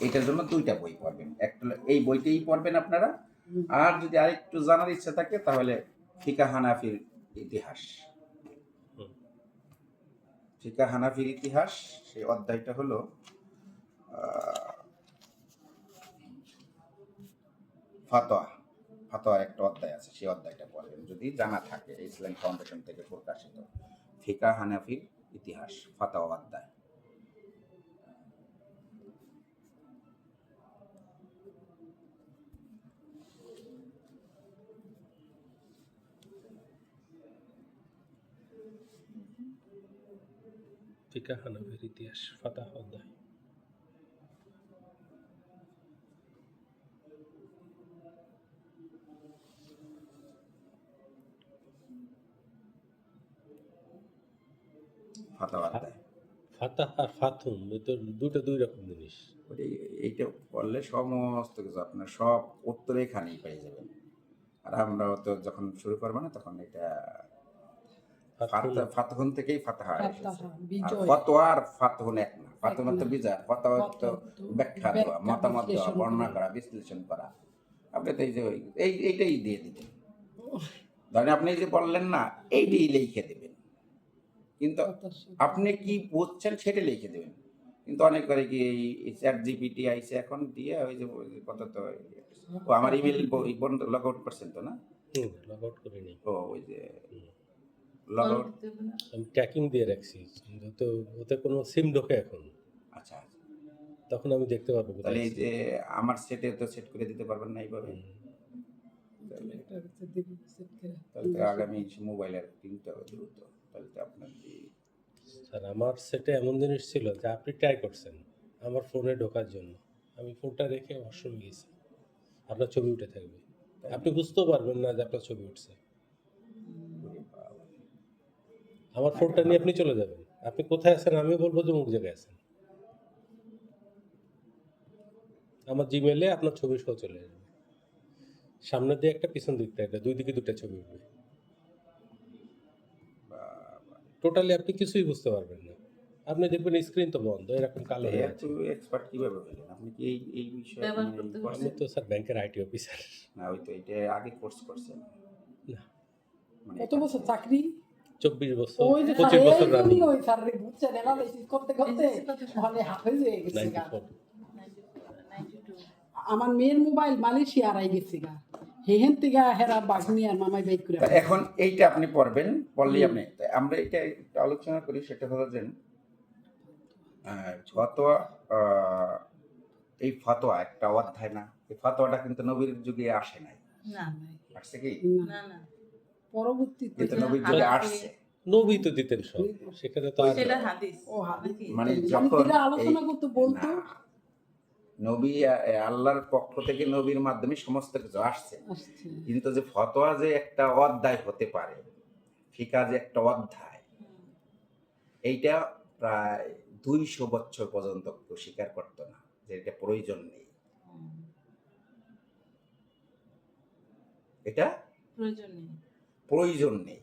এটার জন্য দুইটা বই পড়বেন, একটা হলো এই বইটাই পড়বেন আপনারা, আর যদি আরেকটু জানার ইচ্ছা থাকে তাহলে ফিকা হানাফির ইতিহাস, ফিকা হানাফির ইতিহাস সেই অধ্যায়টা হলো ফাতোয়া, ফাতোয়ার একটা অধ্যায় আছে, সেই অধ্যায়টা পড়বেন যদি জানা থাকে। ইসলাম ফাউন্ডেশন থেকে প্রকাশিত ফিকা হানাফির ইতিহাস ফাতোয়া অধ্যায়। ফিকা হানাফির ইতিহাস ফাতাহ অধ্যায়। ফাতোয়া অধ্যায়। ফাতাহ আর ফাতুম তো দুটো দুই রকম জিনিস। এইটা পড়লে সমস্ত কিছু আপনার সব উত্তর এখানেই পেয়ে যাবেন। আর আমরাও তো যখন শুরু করবো না তখন এটা ফাতহুন থেকেই ফাতাহা এসেছে। আর ফতোয়া আর ফাতহুন এক না, ফাতহুন তো বিজয়, ফতোয়া তো ব্যাখ্যা দেওয়া, মতামত দেওয়া, বর্ণনা করা, বিশ্লেষণ করা। আপনি তো এই যে এইটাই দিয়ে দিবেন, ধরেন আপনি যে বললেন না এইটাই লিখে দেবেন, কিন্তু আপনি কি বুঝছেন সেটা লিখে দেবেন। কিন্তু অনেক করে কি এই চ্যাট জিপিটি আইছে এখন দিয়ে ওই যে কত তো ও আমার ইমেল বন্ধ লগ আউট করছেন তো না? লগ আউট করে নেই। ও ওই যে লগ আউট আমি ট্র্যাকিং দিয়ে রাখছি, তো ওতে কোনো সিম ঢোকে এখন। আচ্ছা, তখন আমি দেখতে পারবো। তাহলে এই যে আমার সেটে তো সেট করে দিতে পারবেন না এইভাবে, তাহলে তো আগামী মোবাইলের প্রিন্টটা দ্রুত, তাহলে তো আপনার স্যার আমার সেটে এমন জিনিস ছিল যে আপনি ট্রাই করছেন আমার ফোনে ঢোকার জন্য, আমি ফোনটা রেখে ওয়াশরুমে গেছি, আপনার ছবি উঠে থাকবে, আপনি বুঝতেও পারবেন না যে আপনার ছবি উঠছে। আমার ফোনটা নিয়ে আপনি চলে যাবেন, আপনি কোথায় আছেন আমি বলবো যে অমুক জায়গায় আছেন, আমার জিমেলে আপনার ছবি সহ চলে আসবে, সামনে দিয়ে একটা পিছন দিক থেকে একটা, দুই দিকে দুটো ছবি উঠবে, টোটালি আপনি কিছুই বুঝতে পারবেন না। আপনি দেখবেন স্ক্রিন তো বন্ধ, এরকম কালো হয়ে আছে। এক্সপার্ট কিভাবে হলেন আপনি? কি এই বিষয়ে আমি তো স্যার ব্যাংকের আইটি অফিসার। না ওই তো এটা আগে কোর্স করছেন না, মানে কত বছর চাকরি? 24 বছর, ওই যে 25 বছর রানিং। ওই স্যারে বুঝছেন অ্যানালাইসিস করতে করতে মানে হাফেজ হয়ে গেছে গা। 94 আমার মেয়ের মোবাইল মালয়েশিয়া হারাই গেছে গা, হেহেন থেকে হেরা বাগনি আর মামাই বাইক করে। এখন এইটা আপনি পড়বেন, পড়লেই আপনি আমরা এটা একটু আলোচনা করি। সেটা হলো যে ফতোয়া, এই ফতোয়া একটা অধ্যায় না, এই ফতোয়াটা কিন্তু নবীর যুগে আসে নাই, না আসছে কি না না পরবর্তীতে কিন্তু নবীর যুগে আসছে, নবী তো দিতেন সব, সেখানে তো সেটা হাদিস। ও হাদিস মানে মানে যখন যেটা আলোচনা করতে বলতো না, নবী আল্লাহর পক্ষ থেকে নবীর মাধ্যমে সমস্ত কিছু আসছে, আসছে। কিন্তু যে ফতোয়া যে একটা অধ্যায় হতে পারে, ফিকা যে একটা অধ্যায়, এইটা প্রায় 200 বছর পর্যন্ত কেউ স্বীকার করতো না যে এটা প্রয়োজন নেই, এটা প্রয়োজন নেই।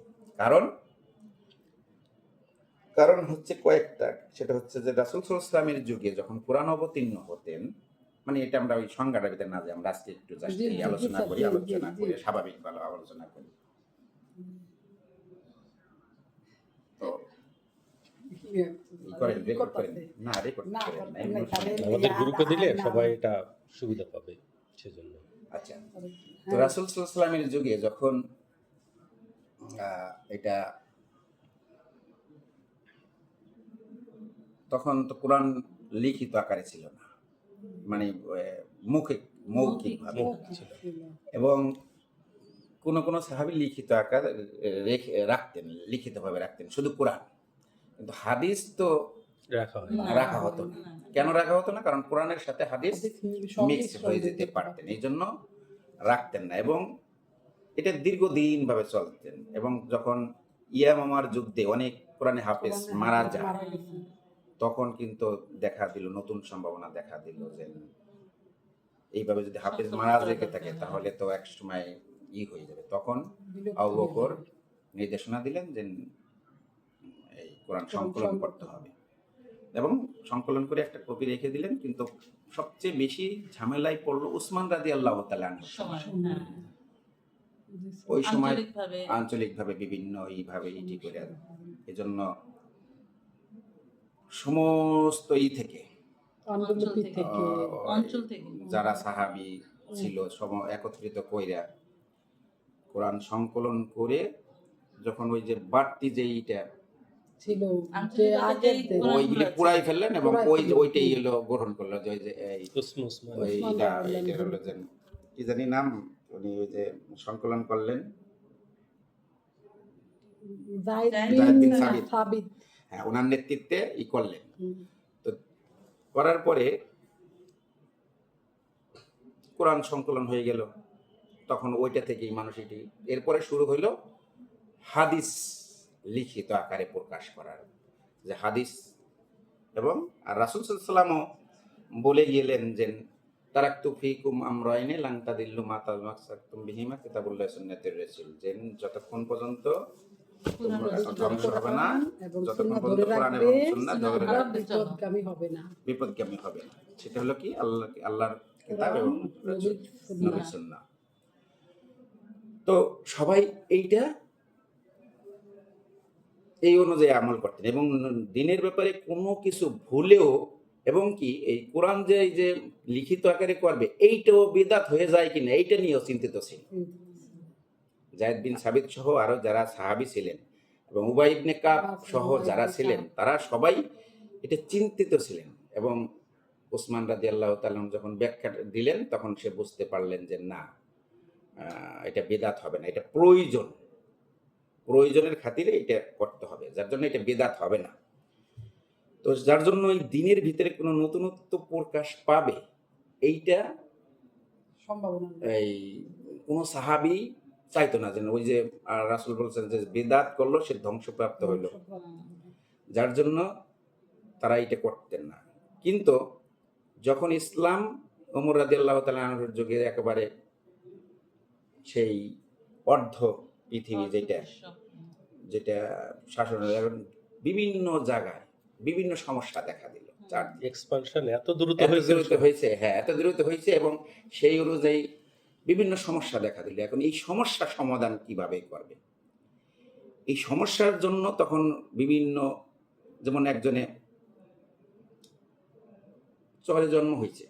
কারণ হচ্ছে কয়েকটা, সেটা হচ্ছে যে রাসূল সাল্লাল্লাহু আলাইহি ওয়াসাল্লামের যুগে যখন কোরআন অবতীর্ণ হতেন, মানে এটা আমরা ওই সংজ্ঞাটার ভিতরে না যে আমরা আজকে একটু জাস্ট এই আলোচনা করি, আলোচনা করে স্বাভাবিক ভালো আলোচনা করি। তো আমাদের গ্রুপে দিলে সবাই এটা সুবিধা পাবে সেজন্য। আচ্ছা, তো রাসূল সাল্লাল্লাহু আলাইহি ওয়াসাল্লামের যুগে যখন এটা, তখন তো কোরআন লিখিত আকারে ছিল না, মানে মৌখিক ভাবে ছিল, এবং কোন কোন সাহাবী লিখিত আকার রাখতেন, লিখিতভাবে রাখতেন শুধু কোরআন, কিন্তু হাদিস তো রাখা হতো না। কেন রাখা হতো না? কারণ কোরআনের সাথে হাদিস মিক্স হয়ে যেতে পারতেন, এই জন্য রাখতেন না, এবং এটা দীর্ঘদিন ভাবে চলতেন। এবং যখন ইয়ামামার যুদ্ধে অনেক কোরআনে হাফেজ মারা যায়, তখন কিন্তু দেখা দিল, নতুন সম্ভাবনা দেখা দিল যে এইভাবে যদি হাফেজ মারা যেতে থাকে তাহলে তো এক সময় হয়ে যাবে। তখন আবু বকর নির্দেশনা দিলেন যে এই কোরআন সংকলন করতে হবে। এবং সংকলন করে একটা কপি রেখে দিলেন। কিন্তু সবচেয়ে বেশি ঝামেলায় পড়লো উসমান রাদিয়াল্লাহু তাআলা আনহুর সময়। সময়, হ্যাঁ। ওই সময় আঞ্চলিকভাবে আঞ্চলিকভাবে বিভিন্ন এইভাবে ইটি করে, এজন্য সমস্ত থেকে পাণ্ডুলিপি থেকে অঞ্চল থেকে যারা সাহাবী ছিল সব একত্রিত কইরা কোরআন সংকলন করে যখন ওই যে বাড়তি যে এইটা ছিল যে আঞ্চলিকভাবে আগের যেই দিন কোরআন- ওইগুলি আছে। পুরাই ফেললেন এবং পুরাই ফেললেন। ওইটাই হলো গ্রহণ করলো যে ওই যে এই উসমান ওই উসমান এটা রাদিয়াল্লাহু এটা হলো যে কি জানি নাম, উনি ওই যে সংকলন করলেন, যায়েদ যায়েদ বিন বিন সাবিত। সাবিত। হ্যাঁ ওনার নেতৃত্বে ই করলেন। হুম। তো করার পরে কোরআন সংকলন হয়ে গেল, তখন ওইটা থেকেই মানুষ এটি, এরপরে শুরু হইল হাদিস লিখিত আকারে প্রকাশ করার, যে হাদিস। এবং আর রাসূল সাল্লাল্লাহু আলাইহি ওয়াসাল্লামও বলে গেলেন যে তারাকতু ফিকুম আমরাইনি লান তাদিল্লু মা তামাসসাকতুম বিহিমা কিতাবুল্লাহ সুন্নাতুর রাসূল, যে যতক্ষণ পর্যন্ত তোমরা ধ্বংস হবে না, এবং যতক্ষণ সুন্নাহ পর্যন্ত ধরে কোরআন রাখবে, এবং সুন্নাহ ধরে তোমরা রাখবে বিপদগামী হবে না। বিপদগামী হবে না। সেটা হলো কি আল্লাহর কিতাব এবং রাসূল নবীর সুন্নাহ। তো সবাই এইটা এই অনুযায়ী আমল করতেন এবং দিনের ব্যাপারে কোনো কিছু ভুলেও, এবং কি এই কোরআন যে এই যে লিখিত আকারে করবে এইটাও বিদআত হয়ে যায় কিনা এইটা নিয়েও চিন্তিত ছিল। যায়েদ বিন সাবিত সহ আরো যারা সাহাবী ছিলেন এবং উবাই ইবনে কাব সহ যারা ছিলেন তারা সবাই এটা চিন্তিত ছিলেন। এবং উসমান রাদিয়াল্লাহু তাআলা যখন ব্যাখ্যা দিলেন তখন সে বুঝতে পারলেন যে না, এটা বিদআত হবে না, এটা প্রয়োজনের খাতিরে এটা করতে হবে, যার জন্য এটা বিদআত হবে না। তো যার জন্য এই দিনের ভিতরে কোনো নতুনত্ব প্রকাশ পাবে এইটা সম্ভাবনা নেই। এই কোনো সাহাবী চাইতো না, যেন ওই যে রাসূল বলছেন যে বিদআত করলো সে ধ্বংসপ্রাপ্ত হইল, যার জন্য তারা এটা করতেন না। কিন্তু যখন ইসলাম ওমর রাদিয়াল্লাহু তাআলা আনহুর যুগে একেবারে সেই অর্ধ পৃথিবী যেটা শাসনের এখন বিভিন্ন জায়গায় বিভিন্ন সমস্যা দেখা দিল, চারদিকে এক্সপানশন এত দ্রুত এত হয়েছে দ্রুত হয়েছে, হ্যাঁ এত দ্রুত হয়েছে এবং সেই অনুযায়ী বিভিন্ন সমস্যা দেখা দিল। এখন এই সমস্যার সমাধান কিভাবে করবে, এই সমস্যার জন্য তখন বিভিন্ন, যেমন একজনে চরে জন্ম হয়েছে,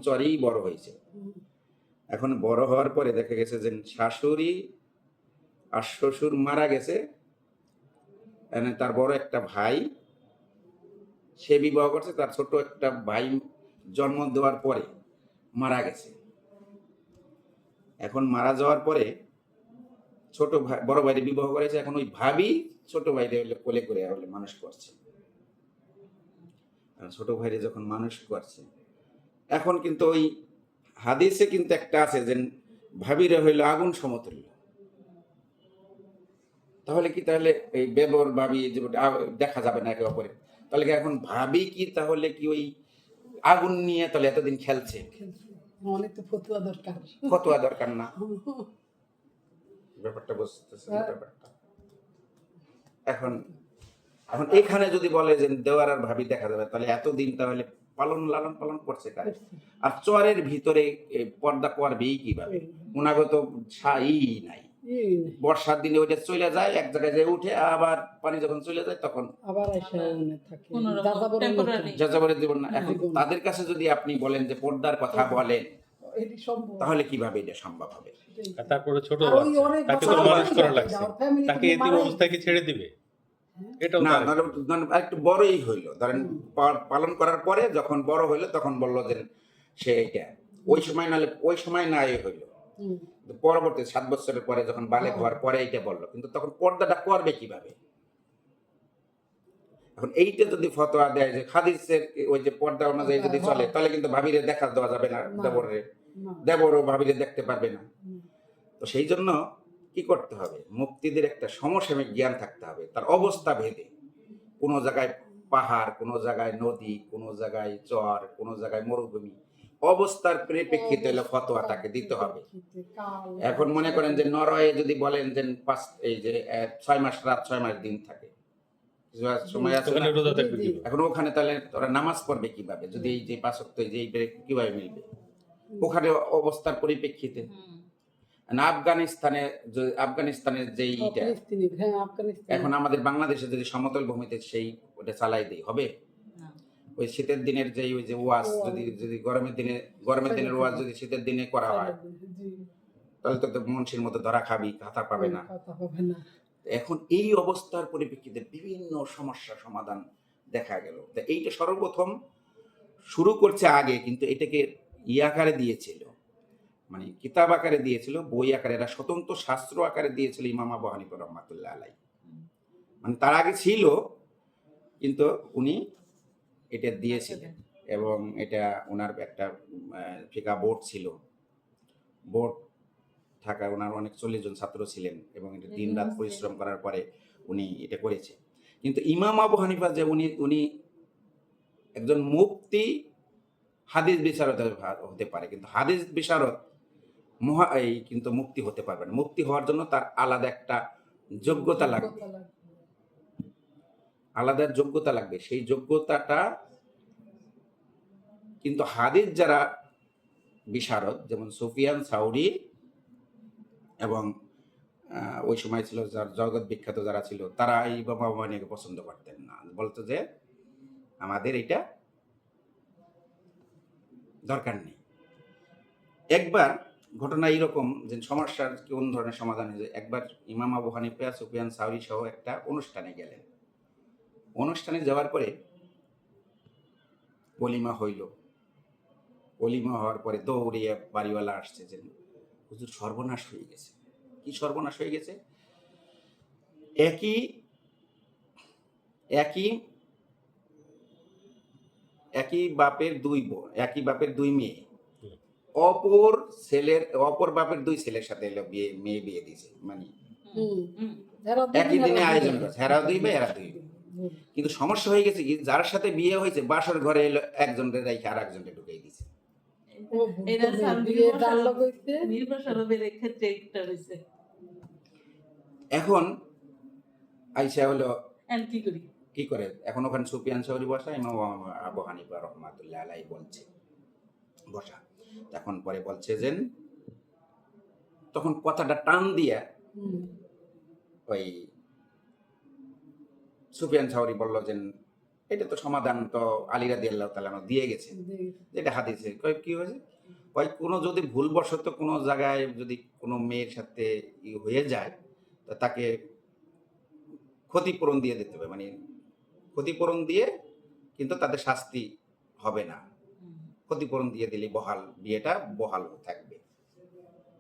চরেই বড় হয়েছে। এখন বড় হওয়ার পরে দেখা গেছে যে শাশুড়ি আর শ্বশুর মারা গেছে, তার বড় একটা ভাই সে বিবাহ করছে, তার ছোট একটা ভাই জন্ম দেওয়ার পরে মারা গেছে। এখন মারা যাওয়ার পরে ছোট ভাই বড় ভাইরে বিবাহ করেছে, এখন ওই ভাবি ছোট ভাইরে কোলে করে মানুষ করছে। ছোট ভাইরে যখন মানুষ করছে, এখন কিন্তু ওই হাদিসে কিন্তু একটা আছে যে ভাবিরা হইল আগুন সমতুল্য। তাহলে কি তাহলে এই বেবর ভাবি দেখা যাবে না একে অপরে, তাহলে কি এখন ভাবি কি তাহলে কি ওই আগুন নিয়ে তাহলে এতদিন খেলছে? অনেক তো ফতুয়া দরকার। ফতোয়া দরকার না, ব্যাপারটা বুঝতেছেন ব্যাপারটা। এখন এখানে যদি বলে যে দেওয়ার আর ভাবি দেখা যাবে, তাহলে এতদিন তাহলে লালন পালন করছে কারে? আর চরের ভিতরে পর্দা করবেই কিভাবে? গুণাগত নাই, বর্ষার দিনে ওইটা চলে যায় এক জায়গায় যে উঠে, আবার পানি যখন চলে যায় তখন আবার এসে থাকে কোনোরকম temporary। যাযাবরের জীবন না। এখন তাদের কাছে যদি আপনি বলেন যে পর্দার কথা বলেন, এটি সম্ভব। তাহলে কিভাবে এটা সম্ভব হবে? আর তারপরে ছোট আর ওই বাচ্চা, অনেক তাকে বছর তো মানুষ আগে করা যায়, লাগছে, ওর family তাকে থেকে এতিম মারাই অবস্থায় কি ছেড়ে দিবে? এটাও না, তার ধরেন একটু বড়ই হইল, ধরেন পালন করার পরে যখন বড় হইলো তখন বললো যে সে এটা ওই সময় নাহলে ওই সময় না হইলো, পরবর্তী 7 বছরের পরে যখন বালেক হওয়ার পরে এইটা বললো, কিন্তু তখন পর্দাটা করবে কিভাবে? এখন এইটা যদি ফতোয়া দেয় যে হাদিসের ওই যে পর্দা অনুযায়ী যদি চলে, তাহলে কিন্তু ভাবিরে দেখা দেওয়া যাবে না, দেবরও ভাবিরে দেখতে পারবে না। তো সেই জন্য কি করতে হবে, মুক্তিদের একটা সমসাময়িক জ্ঞান থাকতে হবে, তার অবস্থা ভেদে। কোনো জায়গায় পাহাড়, কোনো জায়গায় নদী, কোনো জায়গায় চর, কোনো জায়গায় মরুভূমি, অবস্থার পরিপ্রেক্ষিতে হলে ফতোয়া তাকে দিতে হবে। এখন মনে করেন যে নরওয়ে যদি বলেন যে এই যে 6 মাস রাত 6 মাস দিন থাকে, কিছু সময় আছে ওখানে না? রোজা থাকবে জি, জি। কিভাবে? এখন ওখানে তাহলে ওরা নামাজ পড়বে কিভাবে যদি এই যে ৫ ওয়াক্ত যে কিভাবে মিলবে ওখানে অবস্থার পরিপ্রেক্ষিতে? হুম। না আফগানিস্তানের যে এইটা ফিলিস্তিনি, হ্যাঁ আফগানিস্তান। এখন আমাদের বাংলাদেশে যদি সমতল ভূমিতে সেই ওটা চালাই দেই হবে? না। ওই শীতের দিনের যে ওই যে ওয়াজ যদি গরমের দিনের ওয়াজ যদি শীতের দিনে করা হয় জি, তাহলে তো মুন্সির মতো ধরা খাবি, খাতা পাবে না। কথা হবে না। এখন এই অবস্থার পরিপ্রেক্ষিতে বিভিন্ন সমস্যা সমাধান দেখা গেল। তা এইটা সর্বপ্রথম শুরু করছে আগে, কিন্তু এটাকে আকারে দিয়েছিল, মানে কিতাব আকারে দিয়েছিল, বই আকারে, এরা স্বতন্ত্র শাস্ত্র আকারে দিয়েছিল ইমাম আবু হানিফা রহমাতুল্লাহ আলাই। মানে তার আগে ছিল, কিন্তু উনি এটা দিয়েছিলেন। এবং এটা ওনার একটা ফিকা বোর্ড ছিল, বোর্ড থাকা ওনার অনেক 40 জন ছাত্র ছিলেন এবং এটা দিন রাত পরিশ্রম করার পরে উনি এটা করেছে। কিন্তু ইমাম আবু হানিফা যে উনি একজন মুফতি, হাদিস বিশারদ হতে পারে, কিন্তু হাদিস বিশারদ কিন্তু মুফতি হতে পারবে না। মুফতি হওয়ার জন্য তার আলাদা একটা যোগ্যতা লাগবে, আলাদা যোগ্যতা লাগবে। সেই যোগ্যতাটা কিন্তু হাদিস যারা বিশারদ, যেমন সুফিয়ান সাউরি এবং ওই সময় ছিল জগৎ বিখ্যাত যারা ছিল, তারা এই বাবা মানিকে পছন্দ করতেন না, বলতো যে আমাদের এটা দরকার নেই। একবার ঘটনা এইরকম যে সমস্যার কোন ধরনের সমাধান হয়েছে, একবার ইমাম আবু হানিফা সুফিয়ান সাউরি সহ একটা অনুষ্ঠানে গেলেন। অনুষ্ঠানে যাওয়ার পরে ওলিমা হইল। ওলিমা হওয়ার পরে দৌড়িয়ে বাড়িওয়ালা আসছে যে হুজুর সর্বনাশ হয়ে গেছে। কি সর্বনাশ হয়ে গেছে? একই একই একই বাপের একই বাপের 2 মেয়ে অপর বাপের 2 ছেলের সাথে এলো মেয়ে বিয়ে দিয়েছে। মানে একই দিনে আয়োজন করছে, হেরাও 2 বা এরা 2। কিন্তু সমস্যা হয়ে গেছে কি, যার সাথে বিয়ে হয়েছে বাসর ঘরে এলো একজনের রেখে আর একজনকে ঢুকিয়ে দিয়েছে। এটা নির্বাসনের ক্ষেত্রে একটা হয়েছে। এখন আইসা হলো কি করি? কি করে, এখন ওখানে সুফিয়ান সাউরি বসা, ইমাম আবু হানিফা রহমাতুল্লাহ আলাই বলছে বসা। এখন পরে বলছে যে তখন কথাটা টান দিয়া ওই সুফিয়ান সাউরি বলল যে এটা তো সমাধান তো আলী রাদিয়াল্লাহু তাআলা দিয়ে গেছে, যেটা হাদিসে। কি হয়েছে? কোনো যদি ভুলবশত কোনো জায়গায় যদি কোনো মেয়ের সাথে হয়ে যায় তো তাকে ক্ষতিপূরণ দিয়ে দিতে হবে, মানে ক্ষতিপূরণ দিয়ে, কিন্তু তাদের শাস্তি হবে না। ক্ষতিপূরণ দিয়ে দিলে বিয়েটা বহাল থাকবে।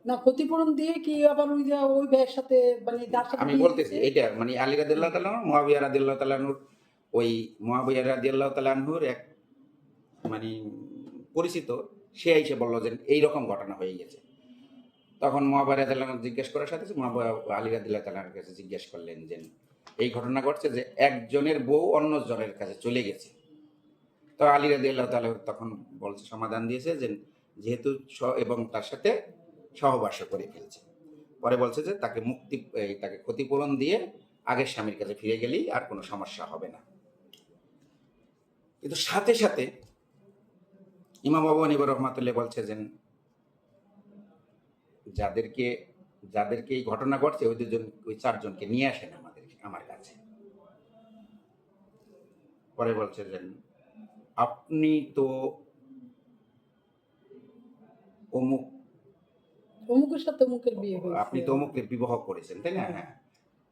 না ক্ষতিপূরণ দিয়ে কি আবার ওই যে ওই ভাইয়ের সাথে মানে যার সাথে আমি বলতেছি এটা মানে আলী রাদিয়াল্লাহু তাআলা মুয়াবিয়া রাদিয়াল্লাহু তাআলা ওই মুয়াবিয়া রাদিয়াল্লাহু তাআলা এক মানে পরিচিত, সে এসে বলল যে এইরকম ঘটনা হয়ে গেছে। তখন মুয়াবিয়া রাদিয়াল্লাহু জিজ্ঞেস করার সাথে মুয়াবিয়া আলী রাদিয়াল্লাহু তাআলার কাছে জিজ্ঞেস করলেন যে এই ঘটনা ঘটছে যে একজনের বউ অন্য জনের কাছে চলে গেছে। তো আলী রাদিয়াল্লাহু তাআলা তখন বলছে, সমাধান দিয়েছে যে যেহেতু এবং তার সাথে সহবাস করে ফেলছে, পরে বলছে যে তাকে ক্ষতিপূরণ দিয়ে আগের স্বামীর কাছে ফিরে গেলেই আর কোনো সমস্যা হবে না। কিন্তু সাথে সাথে ইমাম আবু হানিফা রহমাতুল্লাহ বলছে যে যাদেরকে এই ঘটনা ঘটছে ওই 4 জনকে নিয়ে আসেন আমার কাছে। পরে বলছে যে আপনি তো অমুকের সাথে অমুকের বিয়ে হয়েছে, আপনি তো অমুকের বিবাহ করেছেন, তাই না? হ্যাঁ,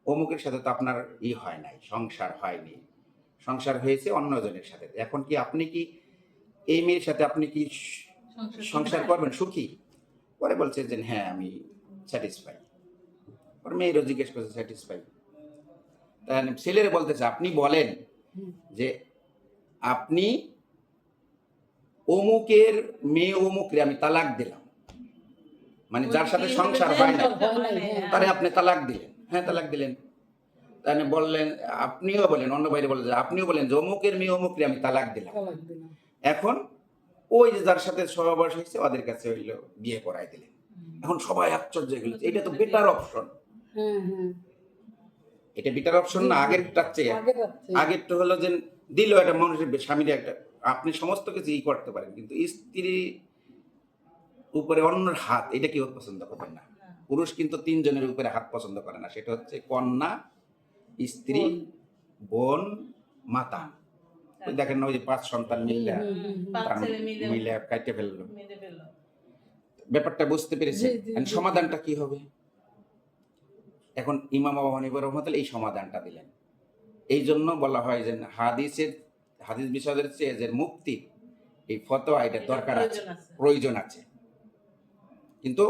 অমুকের সাথে তো আপনার হয় নাই, সংসার হয়নি, সংসার হয়েছে অন্যজনের সাথে। এখন কি আপনি কি এই মেয়ের সাথে আপনি কি সংসার করবেন, সুখী? পরে বলছে যে হ্যাঁ আমি স্যাটিসফাই। পরে মেয়েরও জিজ্ঞেস করছে স্যাটিসফাই। তাহলে ছেলেরা বলতেছে আপনি বলেন যে আপনি অমুকের মেয়ে অমুকরে আমি তালাক দিলাম, মানে যার সাথে সংসার হয় না তারে আপনি তালাক দিলেন। হ্যাঁ তালাক দিলেন। তাহলে বললেন, আপনিও বলেন, অন্য বাইরে বলে যে আপনিও বলেন যে অমুকের মেয়ে অমুকরে আমি তালাক দিলাম। এখন ওই যে যার সাথে সহবাস হয়েছে ওদের কাছে হইলো বিয়ে করাই দিলেন। এখন সবাই আশ্চর্য হয়ে গেল, এটা তো বেটার অপশন। এটা বিটার অপশন না, আগেরটার চেয়ে আগের রাত্রে আগেরটা হলো যে দিল একটা মানুষের স্বামীর একটা, আপনি সমস্ত কিছু ই করতে পারেন, কিন্তু স্ত্রী উপরে অন্যের হাত এটা কেউ পছন্দ করবেন না। পুরুষ কিন্তু তিনজনের উপরে হাত পছন্দ করে না, সেটা হচ্ছে কন্যা, স্ত্রী, বোন, মাতা। ওই দেখেন না, ওই যে 5 সন্তান মিলে পাঁচ তার ছেলে মিলে মিলে কাটতে ফেললো। মেরে ফেললো। ব্যাপারটা বুঝতে পেরেছে? জি, জি, জি। সমাধানটা কি হবে? এখন ইমাম আবু হানিফা রাহমাতুল্লাহ এই সমাধানটা দিলেন। এই জন্য বলা হয় যে হাদিস বিষয়ের চেয়ে যে মুক্তি, এই ফতোয়া এটা দরকার আছে, প্রয়োজন আছে। কিন্তু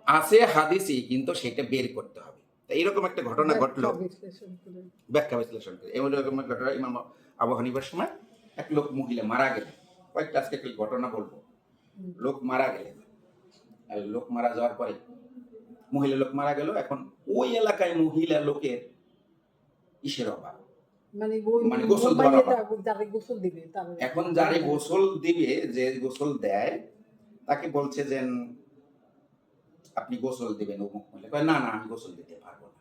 আছে হাদিসই, কিন্তু সেটা বের করতে হবে। তো এইরকম একটা ঘটনা ঘটলো, বিশ্লেষণ করে। ব্যাখ্যা বিশ্লেষণ করে। এমন এরকম একটা ঘটনা, ইমাম আবু হানিফার সময় এক লোক মহিলা মারা গেলেন। কয়েকটা আজকে একটা ঘটনা বলবো। লোক মারা গেলেন, আর লোক মারা যাওয়ার পরে মহিলা লোক মারা গেল। এখন ওই এলাকায় মহিলা লোকের ইসের অভাব, মানে গোসল দেওয়ার অভাব। যারে গোসল দিবে এখন যারে গোসল দিবে, যে গোসল দেয়, তাকে বলছে যে আপনি গোসল দিবেন। অমুক মহিলা কয়, না না, আমি গোসল দিতে পারবো না।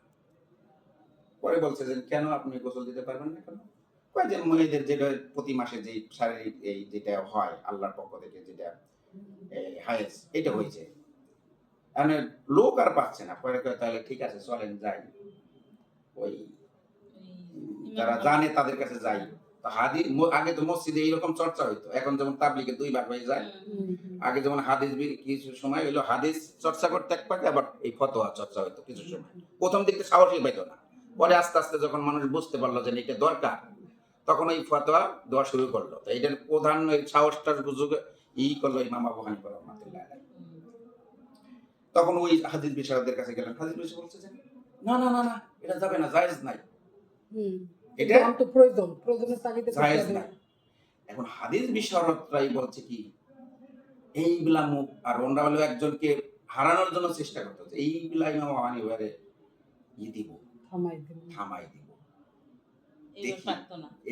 পরে বলছে যে কেন আপনি গোসল দিতে পারবেন না কেন? কয় যে মেয়েদের যেটা প্রতি মাসে যে শারীরিক এই যেটা হয় আল্লাহর পক্ষ থেকে, যেটা হায়েস, এটা হয়েছে। মানে লোক আর পাচ্ছে না। পরে কয় তাহলে ঠিক আছে, চলেন যাই, ওই যারা জানে তাদের কাছে যাই। তো আগে তো মসজিদে এইরকম চর্চা হইতো, এখন যেমন তাবলিগে 2 ভাগ হয়ে যায়। আগে যেমন হাদিস কিছু সময় হইলো হাদিস চর্চা করতে এক পাকে, আবার এই ফতোয়া চর্চা হইতো কিছু সময়। প্রথম দিকে সাহসী পাইতো না, পরে আস্তে আস্তে যখন মানুষ বুঝতে পারলো যে এটা দরকার, তখন ওই ফতোয়া দেওয়া শুরু করলো। তো এটার প্রধান ওই সাহসটার সুযোগে করলো ইমাম আবু হানিফা রাহমাতুল্লাহ আলাইহি। তখন ওই হাদিস বিশারদদের কাছে গেলেন। হাদিস বিশারদ বলছে যে না না না না, এটা যাবে না, জায়েজ নাই, এটা তো প্রয়োজনের তাগিদে জায়েজ নাই। এখন হাদিস বিশারদরাই বলছে কি, এইগুলা মুখ আর ওনরা হলো একজনকে হারানোর জন্য চেষ্টা করতেছে, এইগুলা ইমাম আবু হানিফারে দিব, থামাই দিব,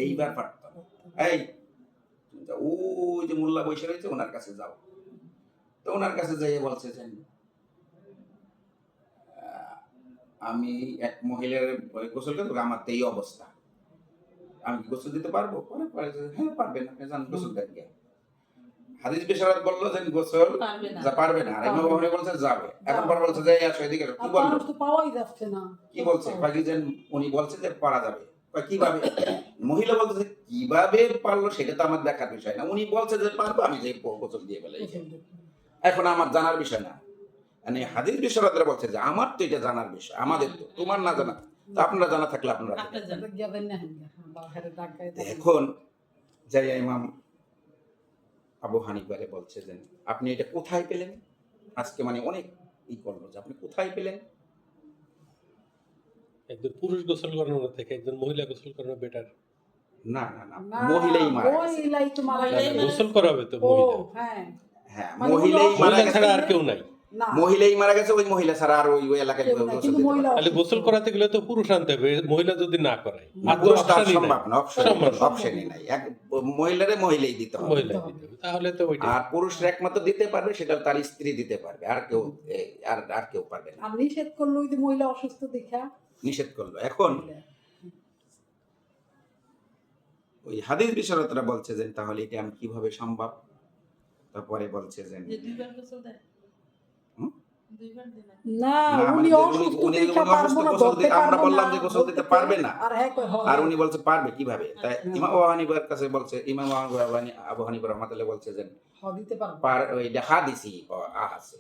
এইবার পারতো না। এই ওই যে মোল্লা বসে রয়েছে, ওনার কাছে যাও। তো ওনার কাছে যাইয়ে বলছে যে আমি এক মহিলার গোসল করবো, আমার তো এই অবস্থা, আমি কি গোসল দিতে পারবো? পরে হ্যাঁ পারবেন, আপনি জান গোসল দেন। হাদিস বিশারদ বললো যে গোসল পারবে না, আর ইমাম আবু হানিফা বলছে যাবে। এখন পরে বলছে যে আসো এদিকে, কি বললো, তো পাওয়াই যাচ্ছে না, কি বলছে? উনি বলছে যে পারা যাবে। কিভাবে? মহিলা বলতেছে কিভাবে পারলো সেটা তো আমার দেখার বিষয় না, উনি বলছে যে পারবো, আমি যে গোসল দিয়ে ফেলে, এখন আমার জানার বিষয় না। মানে হাদিস বিশারদরা বলছে যে আমার তো এটা জানার বিষয়, আমাদের তো, তোমার না জানা, তো আপনারা জানা থাকলে আপনারা। এখন যাই ইমাম আবু হানিফারে বলছে যে আপনি এটা কোথায় পেলেন? আজকে মানে অনেক করলো যে আপনি কোথায় পেলেন? একজন পুরুষ গোসল করানোর থেকে একজন মহিলা গোসল করানো বেটার। না না না, মহিলাই মারা গেছে। গোসল করাবে তো মহিলা। হ্যাঁ, মহিলাই মারা গেছে, ছাড়া আর কেউ নাই। মহিলাই মারা গেছে, ওই মহিলা ছাড়া আর ওই এলাকায় তাহলে গোসল করাতে গেলে তো পুরুষ আনতে হবে, মহিলা যদি না করায় অপশনই নাই, এক মহিলারে মহিলাই দিতে হবে, তাহলে তো ওইটা। আর পুরুষরা একমাত্র দিতে পারবে সেটা তার স্ত্রী দিতে পারবে, আর কেউ আর কেউ পারবে না। নিষেধ করলো ওই যে মহিলা অসুস্থ দেখা, নিষেধ করলো। এখন ওই হাদিস বিশারদরা বলছে যে তাহলে এটা আমি কিভাবে সম্ভব? তারপরে বলছে যে না, উনি অসুস্থ দেখা পারবো না, আমরা বললাম যে গোসল দিতে পারবে না, আর উনি বলছে পারবে কিভাবে? তাই ইমাম আবু হানিফার কাছে বলছে, ইমাম আবু হানিফা রাহমাতুল্লাহ বলছে যে দিতে পারবো, ওই হাদিসই আছে।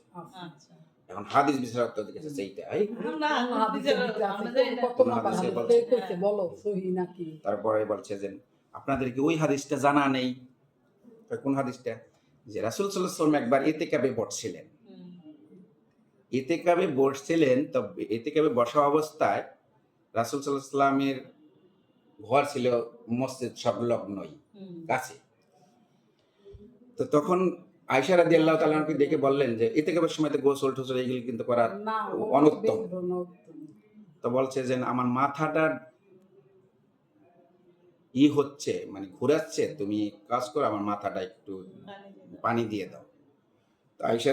এখন হাদিস বিশারদ দিকে সেইটা বলো সহি নাকি। তারপরে বলছে যে আপনাদের কি ওই হাদিসটা জানা নেই? কোন হাদিসটা? যে রাসূল সাল্লাল্লাহু আলাইহি ওয়াসাল্লাম একবার ইতিকাফে বসছিলেন। ইতিকাফে বসছিলেন, তো ইতিকাফে বসা অবস্থায় রাসূল সাল্লাল্লাহু আলাইহি ওয়াসাল্লামের ঘর ছিল মসজিদ সংলগ্নই কাছে। তো তখন আয়েশা রাদিয়াল্লাহু তাআলা আনহাকে দেখে বললেন যে ইতিকাফের সময় তো গোসল টোসল এগুলো কিন্তু করা অনুত্তম। তো বলছে যে আমার মাথাটা হচ্ছে, মানে ঘুরাচ্ছে, তুমি কাজ করো, আমার মাথাটা একটু পানি দিয়ে দাও। তো আয়েশা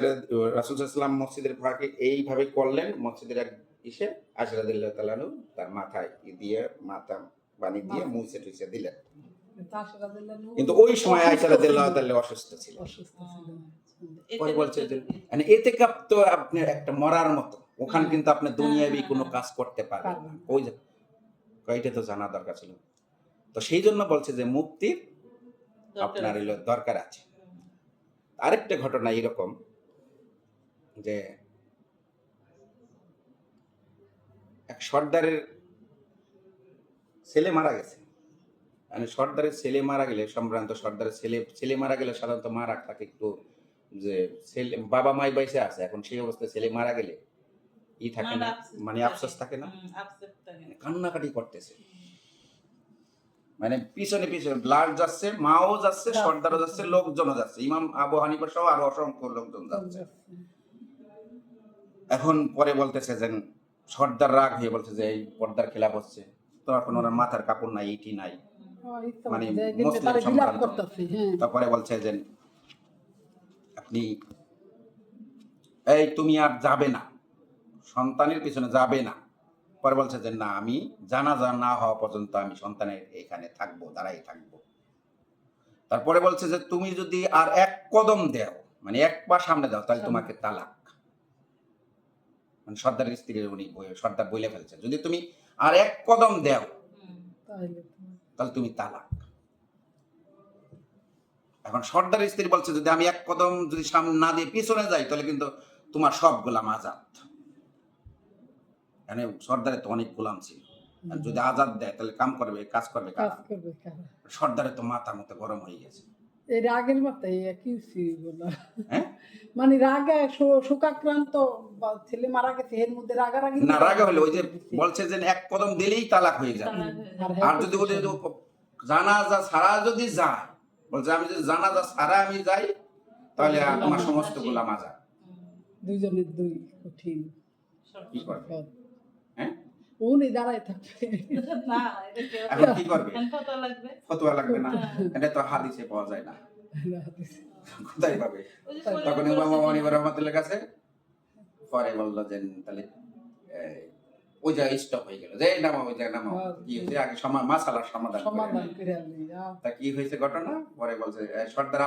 রাসূল সাল্লাল্লাহু আলাইহি ওয়াসাল্লাম মসজিদের ফাঁকে এইভাবে করলেন, মসজিদের এক ইসে আয়েশা রাদিয়াল্লাহু তাআলা আনহু তার মাথায় দিয়ে মাথা পানি দিয়ে মুছে টুছে দিলেন। কিন্তু ওই সময় আয়েশা রাদিয়াল্লাহু তাআলা অসুস্থ ছিল। অসুস্থ ছিল। পরে বলছে যে মানে এতেকাপ তো আপনি একটা মরার মতো, ওখানে কিন্তু আপনি দুনিয়াবি কোনো কাজ করতে পারবেন না। ওই যে কয়টা তো জানা দরকার ছিল। তো সেই জন্য বলছে যে মুক্তির আপনার হলো দরকার আছে। আরেকটা ঘটনা এরকম যে এক সর্দারের ছেলে মারা গেছে। মানে সর্দারের ছেলে মারা গেলে, সম্ভ্রান্ত সর্দারের ছেলে মারা গেলে সাধারণত মা রাগ থাকে একটু, যে ছেলে বাবা মাই বাইসে আছে, এখন সেই অবস্থায় ছেলে মারা গেলে ই থাকে না, মানে আফসোস থাকে না, কান্নাকাটি করতেছে। মানে পিছনে পিছনে ব্লাড যাচ্ছে, মাও যাচ্ছে, সর্দারও যাচ্ছে, লোকজনও যাচ্ছে, ইমাম আবু হানিফা সহ আরো অসংখ্য লোকজন যাচ্ছে। এখন পরে বলতেছে যে সর্দার রাগ হয়ে বলছে যে এই পর্দার খেলাপ হচ্ছে, তো এখন ওনার মাথার কাপড় নাই, ইটি নাই, মানে মুসলিম সম্ভ্রান্ত। তারপরে বলছে যে আপনি এই তুমি আর যাবে না, সন্তানের পিছনে যাবে না। পরে বলছে যে না, আমি জানাজা না হওয়া পর্যন্ত আমি সন্তানের এখানে থাকবো, দাঁড়াই থাকবো। তারপরে বলছে যে তুমি যদি আর এক কদম দাও, মানে এক পা সামনে দাও, তাহলে তোমাকে তালাক। মানে সর্দারের স্ত্রীর উনি সর্দার বলে ফেলছে, যদি তুমি আর এক কদম দাও তাহলে তুমি তালাক। এখন সর্দারের স্ত্রী বলছে যদি আমি এক কদম যদি সামনে না দিয়ে পিছনে যাই তাহলে কিন্তু তোমার সব গোলাম আজাদ। মানে সর্দারের তো অনেক গোলাম ছিল, আর যদি আজাদ দেয় তাহলে কাম করবে, কাজ করবে কারা? সর্দারের তো মাথা মতো গরম হয়ে গেছে। এই রাগের মাথায় কি ছিল না, হ্যাঁ মানে রাগে শোকাক্রান্ত ছেলে মারা গেছে, এর মধ্যে রাগারাগি না, রাগা হলো ওই যে বলছে যে এক কদম দিলেই তালাক হয়ে যাবে। আর যদি ওদের জানাজা ছাড়া যদি যায়, বলছে আমি যদি জানাজা ছাড়া আমি যাই তাহলে আমার সমস্ত গোলাম আজাদ। দুইজনের দুই কঠিন। কি করবে? হ্যাঁ উনি দাঁড়ায় থাকবে, এখন কি করবে? ফতোয়া লাগবে না, এটা তো হাদিসে পাওয়া যায় না, কোথায় পাবে? তখন ইমাম আবু হানিফা রাহমাতুল্লাহ কাছে পরে বললো যে তাহলে ওই জায়গায় স্টপ হয়ে গেল, যে নামাও, ওই জায়গায় নামাও। কি হয়েছে আগে মাসালার সমাধান করে। তা কি হয়েছে ঘটনা? পরে বলছে সর্দার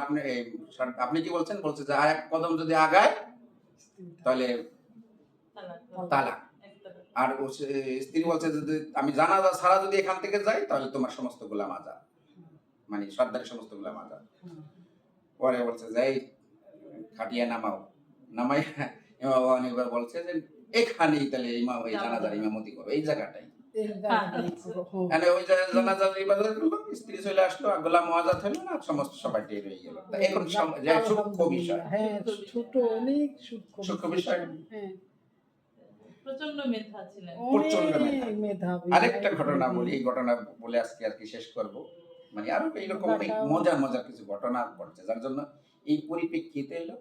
আপনি কি বলছেন? বলছে যে আর এক কদম যদি আগায় তাহলে তালাক। আর স্ত্রী বলছে যদি আমি জানাজা ছাড়া যদি এখান থেকে যাই তাহলে তোমার সমস্ত গোলাম আজাদ, মানে সর্দারের সমস্ত গোলাম আজাদ। পরে বলছে যে এই খাটিয়া নামাও, নামাই ইমাম আবু হানিফা বলছে যে এখানেই তাহলে এই জানাজার ইমামতি করো, এই জায়গাটাই। মানে ওই জানাজার ইবাদত করলো, স্ত্রী চলে আসলো, গোলাম আজাদ হলো না, সমস্ত সবাই টের হয়ে গেল। এখন সূক্ষ্ম বিষয়, হ্যাঁ ছোট, অনেক সূক্ষ্ম বিষয়। প্রচন্ড মেধা ছিলেন, প্রচন্ড মেধাবী। আরেকটা ঘটনা বলি, এই ঘটনা বলে আজকে আর কি শেষ করব। মানে আরো এইরকম অনেক মজার মজার কিছু ঘটনা ঘটছে, যার জন্য এই পরিপ্রেক্ষিতে এলো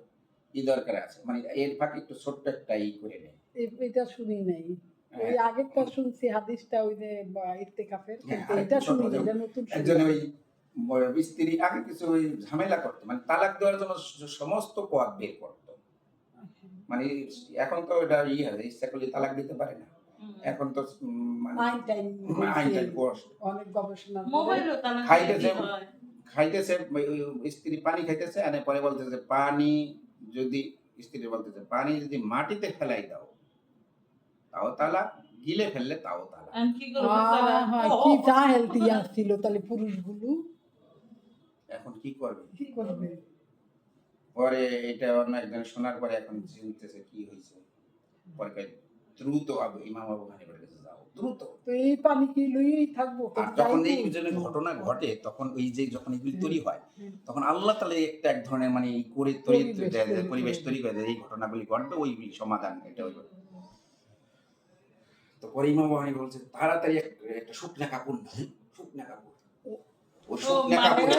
ই দরকার আছে। মানে এর ফাঁকে একটু ছোট্ট একটা ই করে নেই, এটা শুনি নাই, ওই আগেরটা শুনছি হাদিসটা, ওই যে ইত্তেকাফের, কিন্তু এটা শুনি নাই, এটা নতুন। একজন ওই স্ত্রী আগে কিছু ওই ঝামেলা করতো, মানে তালাক দেওয়ার জন্য সমস্ত পথ বের করতো। মানে এখন তো এটা আছে, ইচ্ছা করলে তালাক দিতে পারে না, এখন তো অনেক গবেষণা খাইতেছে স্ত্রী পানি খাইতেছে, আর পরে বলতেছে পানি যদি, স্ত্রী বলতেছে পানি যদি মাটিতে ফেলাই দাও তাও তালাক, গিলে ফেললে তাও তালাক। কি জাহেল দিয়া ছিল তাহলে পুরুষগুলো, এখন কি করবে? কি করবে? পরে এটা অন্য একজন শোনার পরে এখন চিন্তাছে কি হয়েছে, পরে দ্রুত ইমাম আবু হানিফার কাছে যাও, দ্রুত। তো এই পানি কি লইই থাকবো? আর যখন এই ঘটনা ঘটে তখন ওই যে যখন এগুলি তৈরি হয় তখন আল্লাহ তাআলা একটা এক ধরনের মানে পরিবেশ তৈরি করে দেয়, এই ঘটনাগুলি ঘটবে, ওইগুলি সমাধান এটা হইবে। তো পরে ইমাম আবু হানিফা বলছে তাড়াতাড়ি একটা শুকনা কাপড়, শুকনা কাপড়, ও শুকনা কাপড়,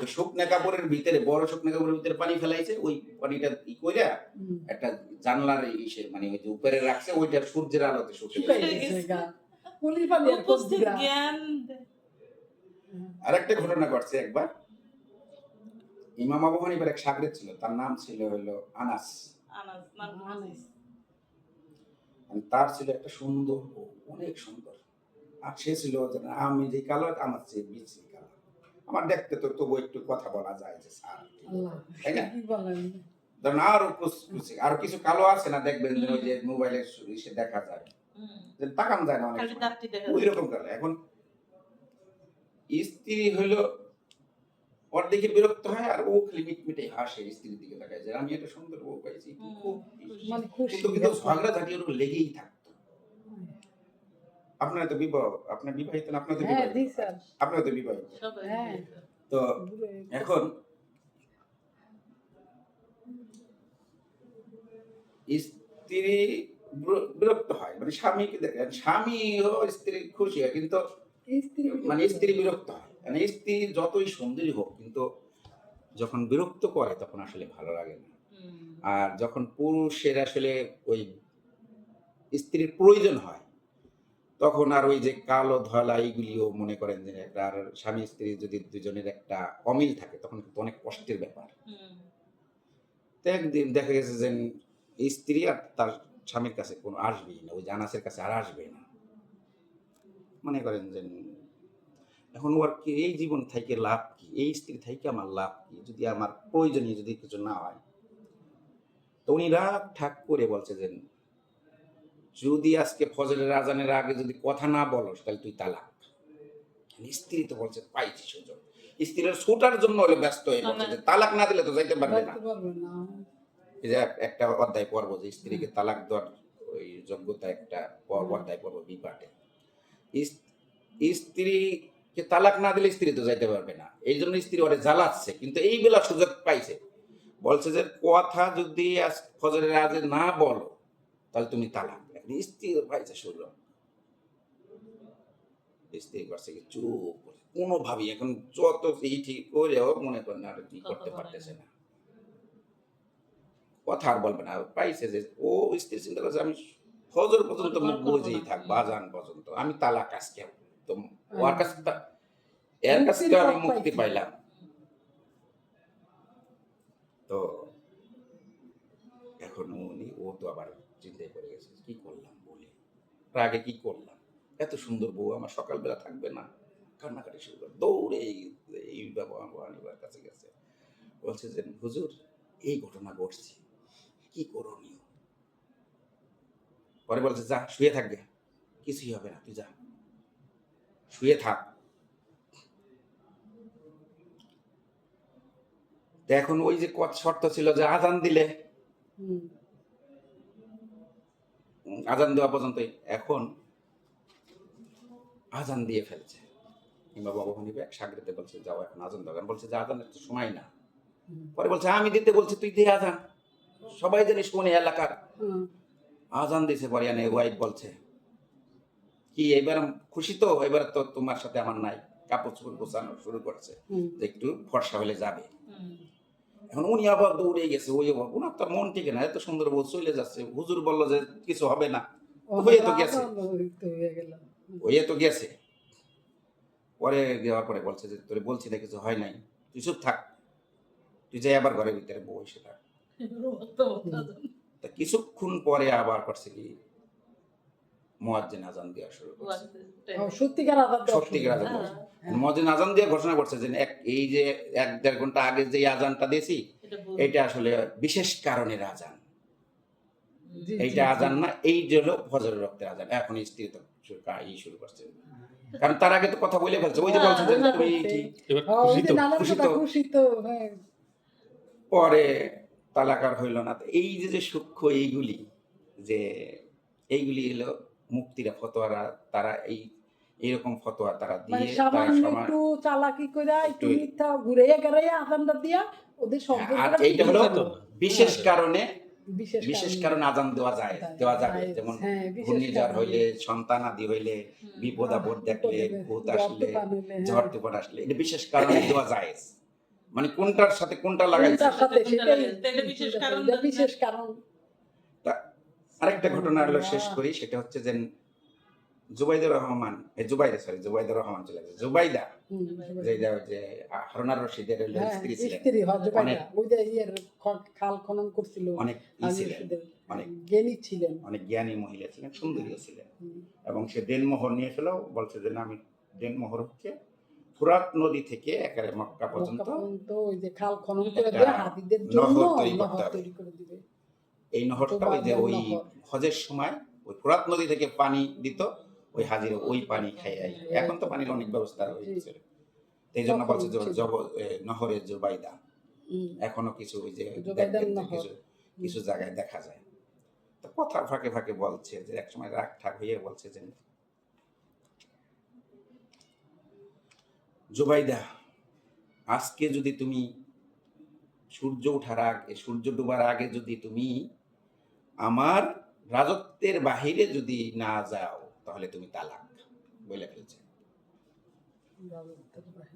ওই শুকনা কাপড়ের ভিতরে, বড় শুকনা কাপড়ের ভিতরে পানি ফেলাইছে, ওই পানিটা ই কইরা একটা জানলার ইসে মানে ওই যে উপরে রাখছে, ওইটা সূর্যের আলোতে শুকিয়ে গেছে। আরেকটা ঘটনা ঘটছে একবার, ইমাম আবু হানিফার এক শাগরেদ ছিল, তার নাম ছিল হলো আনাস। তার ছিল একটা সুন্দর বউ, অনেক সুন্দর। আর সে ছিল যে আমি যে কালো আমার চেয়ে বিশ্রী কালো। আমার দেখতে তো তবু একটু কথা বলা যায় যে স্যার, আল্লাহ, তাই না? কি বলেন? ধরেন আরো কিছু কালো আছে না, দেখবেন যে ওই যে মোবাইলের ইসে দেখা যায়, যে তাকান যায় না অনেক খালি সময়। দাঁতটি দেখা ওই যায়। রকম কালো। এখন স্ত্রী হইলো ওর দিকে বিরক্ত হয়, আর ও খালি মিটমিটে হাসে স্ত্রীর দিকে তাকায় যে আমি একটা সুন্দর বউ পাইছি, খুব মানে খুশি। কিন্তু ঝগড়া ঝাঁটি ওর লেগেই থাকতো। আপনারা তো আপনি বিবাহিত না? আপনারা তো হ্যাঁ, জি বিবাহিত, স্যার। আপনারা তো বিবাহিত। সবাই হ্যাঁ। তো এখন স্ত্রী বিরক্ত হয়, মানে স্বামীকে দেখেন, স্বামীও স্ত্রী খুশি হয়, কিন্তু স্ত্রী মানে স্ত্রী বিরক্ত হয়। মানে স্ত্রী যতই সুন্দরী হোক, কিন্তু যখন বিরক্ত করে তখন আসলে ভালো লাগে না। আর যখন পুরুষের আসলে ওই স্ত্রীর প্রয়োজন হয়, তখন আর ওই যে কালো ধলা এইগুলিও মনে করেন যে একটা, আর স্বামী স্ত্রী যদি দুজনের একটা অমিল থাকে তখন কিন্তু অনেক কষ্টের ব্যাপার। তো একদিন দেখা গেছে যে স্ত্রী আর তার স্বামীর কাছে কোনো আসবেই না, ওই জানাসের কাছে আর আসবেই না। মনে করেন যে এখন ওর কি এই জীবন থেকে লাভ কি, এই স্ত্রী থেকে আমার লাভ কি, যদি আমার প্রয়োজনীয় যদি কিছু না হয়। তো উনি রাগ ঠাক করে বলছে যে যদি আজকে ফজরের আজানের আগে যদি কথা না বলো তাহলে তুই তালাক। স্ত্রী তো বলছে পাইছি সুযোগ, স্ত্রীর ছুটার জন্য হলে ব্যস্ত হয়ে বলছে যে তালাক না দিলে তো যাইতে পারবে না। যাইতে পারবে না। এই যে একটা অধ্যায় পড়বো যে স্ত্রীকে তালাক দেওয়ার ওই যোগ্যতা, একটা অধ্যায় পড়বো বিপাটে। স্ত্রীকে তালাক না দিলে স্ত্রী তো যাইতে পারবে না, এই জন্য স্ত্রী ওরে জ্বালাচ্ছে, কিন্তু এই বেলা সুযোগ পাইছে। বলছে যে কথা যদি আজ ফজরের আগে না বলো তাহলে তুমি তালাক। স্ত্রী পাইছে সুযোগ, স্ত্রী করছে কি চুপ করে, কোনোভাবেই এখন যত এই ঠিক করেও মনে করেন আর কি করতে পারতেছে না, কথা আর বলবে না। পাইছে যে ও স্ত্রী চিন্তা করছে আমি ফজর পর্যন্ত মুখ বুঝেই থাকবো, আজান পর্যন্ত, আমি তালাক আজকে। তো ওর কাছে এর কাছ থেকে আমি মুক্তি পাইলাম। তো এখন ও তো আবার চিন্তায় পড়ে গেছে কি করলাম বলে, আগে কি করলাম, এত সুন্দর বউ আমার সকালবেলা থাকবে না, কান্নাকাটি শুরু করে, দৌড়ে এই বাবার কাছে গেছে। বলছে যে হুজুর এই ঘটনা ঘটছে, কি করণীয়? পরে বলছে যা শুয়ে থাকবে, কিছুই হবে না, তুই যা শুয়ে থাক। তো এখন ওই যে শর্ত ছিল যে আজান দিলে, আজান দেওয়া পর্যন্তই। এখন আজান দিয়ে ফেলছে, কিংবা বাবা হানিফা এক সাগরেতে বলছে যাও এখন আজান দাও, বলছে যে আজানের তো সময় না। পরে বলছে আমি দিতে বলছি, তুই দিয়ে আজান, সবাই জানিস কোন এলাকার। আজান দিছে, পরে এনে ওয়াইফ বলছে কি এবার খুশি তো, এবার তো তোমার সাথে আমার নাই, কাপড় চোপড় গোছানো শুরু করছে যে একটু ফর্সা হলে যাবে। এখন উনি আবার দৌড়ে গেছে, ওই ওনার তো মন টিকে না, এত সুন্দর বউ চলে যাচ্ছে, হুজুর বললো যে কিছু হবে না, হয়ে তো গেছে, হয়ে তো গেছে। পরে যাওয়ার পরে বলছে যে তোরে বলছি না কিছু হয় নাই, তুই চুপ থাক, তুই যাই আবার ঘরের ভিতরে বউ এসে থাক। তা কিছুক্ষণ পরে আবার করছে কি মুয়াজ্জিন আজান দেওয়া শুরু করছে, সত্যিকার আজান দেওয়া শুরু সত্যিকার আজান দেওয়া। মুয়াজ্জিন আজান দিয়ে ঘোষণা করছে যে এই যে 1-1.5 ঘন্টা আগে যে আজানটা দিয়েছি এটা আসলে বিশেষ কারণের আজান, এইটা আজান না, এই যে হলো ফজরের রক্তের আজান। এখন স্ত্রী তো শুরু করছে, কারণ তার আগে তো কথা বলে ফেলছে, ওই যে বলছে যে তুমি এবার খুশি তো? খুশি তো। হ্যাঁ, পরে তালাক আর হইল না। তো এই যে সূক্ষ্ম এইগুলি, যে এইগুলি হলো মুক্তিরা ফতোয়ারা, তারা এইরকম ফতোয়া তারা মানে দিয়ে সামান্য একটু চালাকি করে একটু মিথ্যা ঘুরে গেলে আজানটা দিয়া ওদের আর সম্পর্কটা এইটা হলো বিশেষ কারণে, বিশেষ বিশেষ কারণে আজান দেওয়া যাবে। যেমন ঘূর্ণিঝড় হইলে, সন্তান আদি হইলে, বিপদ আপদ দেখলে, ভূত আসলে, ঝড় তুফান আসলে, এটা বিশেষ কারণে দেওয়া যায়। মানে কোনটার সাথে কোনটা লাগাইছে। বিশেষ কারণ। আরেকটা ঘটনা হলো শেষ করি, সেটা হচ্ছে যে জুবাইদুর রহমান জুবাইদুর রহমান চলে গেছে, জুবাইদা যে হারুন আর রশিদের হলো হ্যাঁ, স্ত্রী ছিলেন, স্ত্রী জুবাইদা, অনেক- ওই যে ইয়ের খাল খনন করছিল, অনেক ছিলেন, রশিদের অনেক জ্ঞানী ছিলেন। অনেক জ্ঞানী মহিলা ছিলেন, সুন্দরী ছিলেন। হুম। এবং সে দেনমোহর নিয়েছিল, বলছে যে না, আমি দেনমোহর হচ্ছে ফুরাত নদী থেকে একেবারে মক্কা পর্যন্ত মক্কা পর্যন্ত ওই যে খাল খনন করে একটা দিয়ে হাতিদের জন্য নহর তৈরি করতে নহর হবে। তৈরি করে দিবে। এই নহরটা ওই যে জুবাইদার ওই নহর। হজের সময় ওই ফুরাত নদী থেকে পানি দিত, ওই হাজির ওই পানি খাইয়াই। এখন তো পানির অনেক ব্যবস্থা হয়ে গেছে, এই জন্য তখন বলছে যে ছিল। নহরে জুবাইদা। হুম। এখনো কিছু ওই যে জুবাইদার দেখবেন যে নহর। কিছু জায়গায় দেখা যায়। তো কথা ফাঁকে ফাঁকে বলছে যে একসময় রাগ ঠাক হয়ে বলছে যে জুবাইদা, আজকে যদি তুমি সূর্য ওঠার আগে, সূর্য ডুবার আগে যদি তুমি আমার রাজত্বের বাহিরে যদি না যাও, তাহলে তুমি তালাক বলে ফেলছে।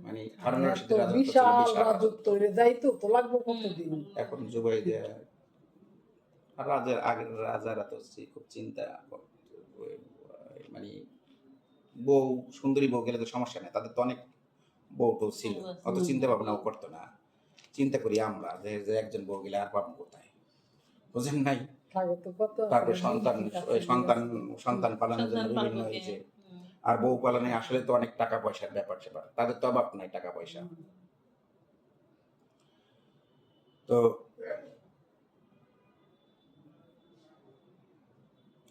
মানে হারুন আর রশিদের রাজত্ব ছিল বিশাল বিশাল রাজত্ব, রাজত্ব। যাইতো তো লাগবে কতদিন। এখন জুবাইদা আর আগের রাজারা তো খুব চিন্তা করতো, মানে বউ, সুন্দরী বউ গেলে তো সমস্যা নেই, তাদের তো অনেক বউটো ছিল, অত চিন্তা ভাবনাও করতো না। চিন্তা করি আমরা যে একজন বউ গেলে আর পাবো কোথায়, বুঝেন নাই? থাকে তো কত তারপর আছে, সন্তান সন্তান পালনের জন্য সন্তান বিভিন্ন পালকে, হয়েছে। আর বউ পালনে আসলে তো অনেক টাকা পয়সার ব্যাপার স্যাপার, তাদের তো অভাব নাই টাকা পয়সা। তো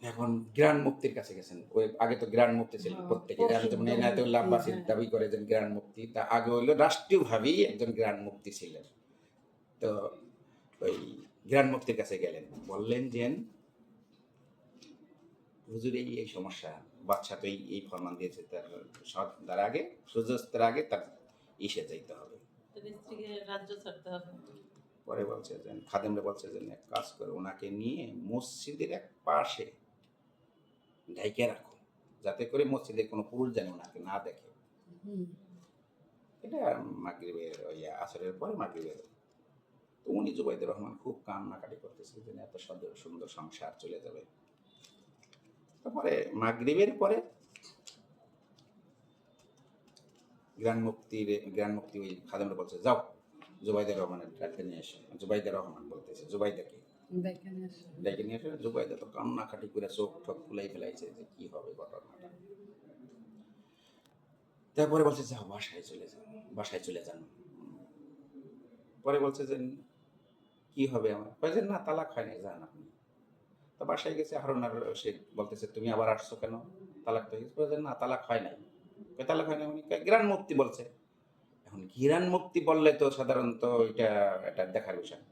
এখন গ্রান্ড মুফতির কাছে গেছেন, ওই আগে তো গ্রান্ড মুফতি ছিল প্রত্যেকে, যেমন এনায়েতুল্লাহ আব্বাসী দাবি করে যে গ্রান্ড মুফতি, তা আগে হইলো রাষ্ট্রীয়ভাবেই একজন গ্রান্ড মুফতি ছিলেন। তো ওই গ্রান্ড মুফতির কাছে গেলেন, বললেন যে হুজুর এই সমস্যা, বাচ্চা তো এই ফরমান দিয়েছে, তার আগে সূর্যাস্তের আগে তার ইসে যাইতে হবে, স্ত্রীকে রাজ্য ছাড়তে হবে। পরে বলছে যে খাদেমরা বলছে যে এক কাজ করে ওনাকে নিয়ে মসজিদের এক পাশে ঢাইকে রাখো, যাতে করে মসজিদের কোনো পুরুষ যেন ওনাকে না দেখে। এটা মাগরিবের ওই আসরের পরে মাগরিবের। তো উনি জুবাইদুর রহমান খুব কান্নাকাটি করতেছে যে এত সুন্দর সংসার চলে যাবে। তারপরে মাগরিবের পরে গ্রান্ড মুফতি ওই খাদেমরা বলছে যাও জুবাইদুর রহমানের ডাকে নিয়ে এসে, জুবাইদুর রহমান বলতেছে জুবাইদাকে ডেকে নিয়ে এসে, জুবাইদা তো কান্নাকাটি করে চোখ ঠোক ফুলাই ফেলাইছে যে কি হবে ঘটনাটা। তারপরে বলছে যাও বাসায় চলে যান। পরে বলছে যে কি হবে আমার, কয়ে যে না তালাক হয় নাই, যান আপনি। তো বাসায় গেছে, হারুন আর রশিদ বলতেছে তুমি আবার আসছো কেন, তালাক তো হয়েছে। কয়ে যে না তালাক হয় নাই। তালাক হয় নাই উনি গ্রান্ড মুফতি বলছে। এখন গ্রান্ড মুফতি বললে তো সাধারণত এটা দেখার বিষয়।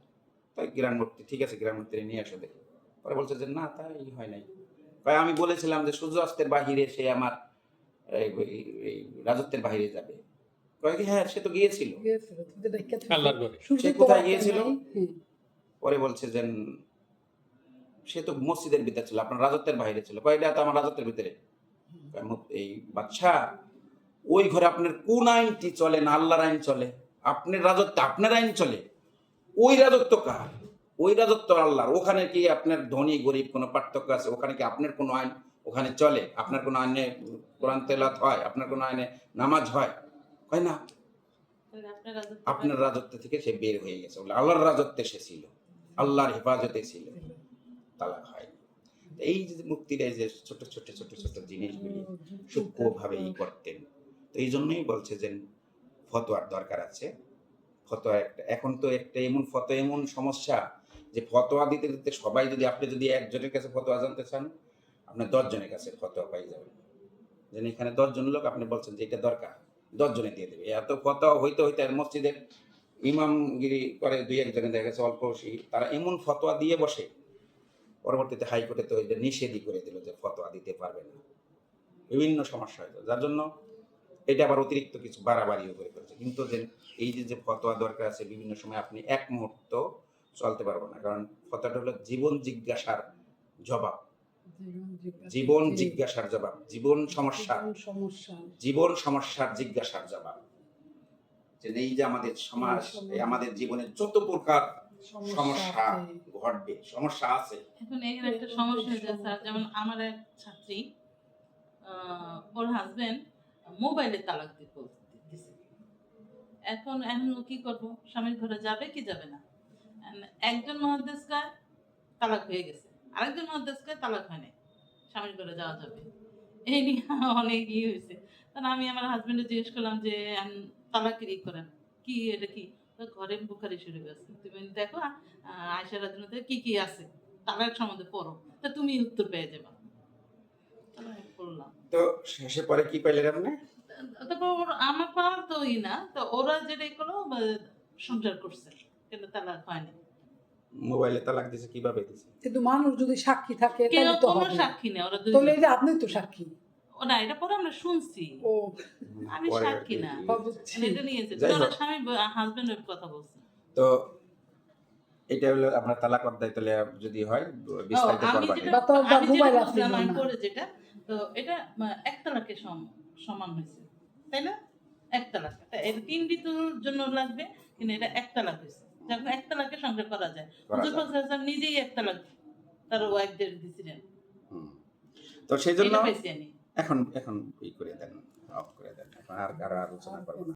তাই গ্রান্ড মুফতি, ঠিক আছে গ্রান্ড মুফতি নিয়ে আসো দেখি। পরে বলছে যে না তাই হয় নাই। আমি বলেছিলাম যে সূর্যাস্তের বাহিরে সে আমার এই রাজত্বের বাহিরে যাবে। কয়ে কি হ্যাঁ সে তো গিয়েছিল। আল্লাহর ঘরে। সে কোথায় গিয়েছিল? পরে বলছে যে সে তো মসজিদের ভিতরে ছিল, আপনার রাজত্বের বাইরে ছিল। কয়টা তো আমার রাজত্বের ভিতরে। এই বাদশা, ওই ঘরে আপনার কোন আইনটি চলে না? আল্লাহর আইন চলে। আপনার রাজত্বে আপনার আইন চলে, ওই রাজত্ব কার? ওই রাজত্ব আল্লাহর। ওখানে কি আপনার ধনী গরিব কোনো পার্থক্য আছে? ওখানে কি আপনার কোনো আইন ওখানে চলে? আপনার কোনো আইনে কোরআন তেলাওয়াত হয়? আপনার কোনো আইনে নামাজ হয়? হয় না। আপনার রাজত্ব থেকে সে বের হয়ে গেছে, বলে আল্লাহর রাজত্বে সে ছিল, আল্লাহর হেফাজতে ছিল, তালাক হয়। এই যে মুক্তির এই যে ছোট ছোট ছোট ছোট জিনিসগুলি সূক্ষ্মভাবে করতেন। তো এই জন্যই বলছে যে ফতোয়ার দরকার আছে। ফতোয়া এখন তো একটা এমন এমন সমস্যা যে ফতোয়া দিতে দিতে সবাই, যদি আপনি যদি একজনের কাছে ফতোয়া জানতে চান, আপনি 10 জনের কাছে ফতোয়া পাই যাবেন। যেন এখানে 10 জন লোক আপনি বলছেন যে এটা দরকার, 10 জনে দিয়ে দেবে। এত ফতোয়া হইতে হইতে মসজিদের ইমামগিরি করে 2-1 জনে দেখা গেছে অল্প, তারা এমন ফতোয়া দিয়ে বসে, পরবর্তীতে হাইকোর্টে তো এটা নিষেধই করে দিল যে ফতোয়া দিতে পারবে না। বিভিন্ন সমস্যা হয়েছে, যার জন্য এটা আবার অতিরিক্ত কিছু বাড়াবাড়িও করে ফেলছে। কিন্তু যে এই যে ফতোয়া দরকার আছে, বিভিন্ন সময় আপনি এক মুহূর্ত চলতে পারবো না, কারণ ফতোয়াটা হলো জীবন জিজ্ঞাসার জবাব, জীবন জিজ্ঞাসার জবাব, জীবন সমস্যার জিজ্ঞাসার জবাব। যে এই যে আমাদের সমাজ, আমাদের জীবনে যত প্রকার সমস্যা ঘটবে, সমস্যা আছে। এখন এখানে একটা সমস্যা হয়েছে স্যার, যেমন আমার এক ছাত্রী ওর হাজবেন্ড মোবাইলে তালাক দিছে। এখন এখন ও কি করবো, স্বামীর ঘরে যাবে কি যাবে না? একজন মহাদেশ গায় তালাক হয়ে গেছে, আরেকজন মহাদেশ গায় তালাক হয় নাই, স্বামীর ঘরে যাওয়া যাবে। এই নিয়ে অনেক হয়েছে। তখন আমি আমার হাজবেন্ডে জিজ্ঞেস করলাম যে তালাকের করেন কি, এটা কি? তো ঘরে বুখারি শুরু গেছে, তুমি দেখো আয়সা রাদিয়াল্লাহু কি কি আছে তালাক সম্বন্ধে পড়ো, তা তুমি উত্তর পেয়ে যাবা। তাহলে আমি পড়লাম। তো শেষে পরে কি পাইলেন আপনি? তারপর আমার পাওয়ার তো না, তো ওরা যেটাই করলো সংসার করছে, কিন্তু তালাক হয়নি। মোবাইলে তালাক দিছে, কিভাবে দিছে? কিন্তু মানুষ যদি সাক্ষী থাকে কেউ তাহলে তো কোনো হবে। সাক্ষী নেই, ওরা দুই তাহলে এই যে আপনি তো সাক্ষী। ও না, এটা পরে আমরা শুনছি, ও আমি পরে সাক্ষী না। বুঝছি। এটা নিয়েছে যাই হোক। ওরা স্বামী হাজবেন্ডের কথা বলছে। তো এটা হলো আপনার তালাক অধ্যায়, তাহলে যদি হয় বিস্তারিত আমি করবা। যেটা বা তো আমি যেটা মোবাইল আছে বুঝলাম, আমি না। পরে যেটা, তো এটা এক তালাকের সমান হয়েছে, তাই না? এক তালাক, এর 3 ঋতুর জন্য লাগবে, কিন্তু এটা এক তালাক হয়েছে। যখন এক তালাকে সংসার করা যায়, করা হুজুর যায়। পাক সাল্লাল্লাহু আলাইহি ওয়াসাল্লাম নিজেই এক তালাক তার ওয়াইফদের দিছিলেন। হুম। তো সেই জন্য এটা পাইছি আমি। এখন এখন ই করে দেন, অফ করে দেন, এখন আর আলোচনা করবো না।